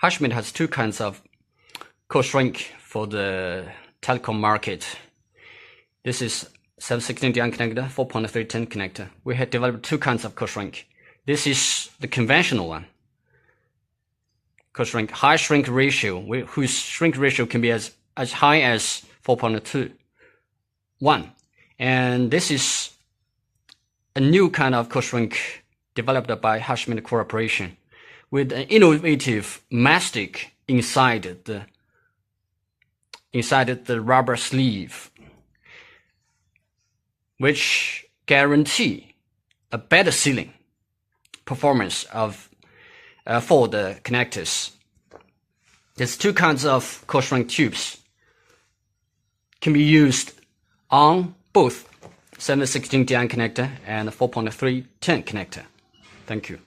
HashMate has two kinds of code shrink for the telecom market. This is 716-DN connector, 4.310 connector. We have developed two kinds of code shrink. This is the conventional one. Code shrink, high shrink ratio, whose shrink ratio can be as high as 4.21. And this is a new kind of code shrink developed by HashMate Corporation with an innovative Mastic inside the rubber sleeve, which guarantee a better sealing performance for the connectors. There's two kinds of code shrink tubes can be used on both 716-DN connector and 4.310 connector. Thank you.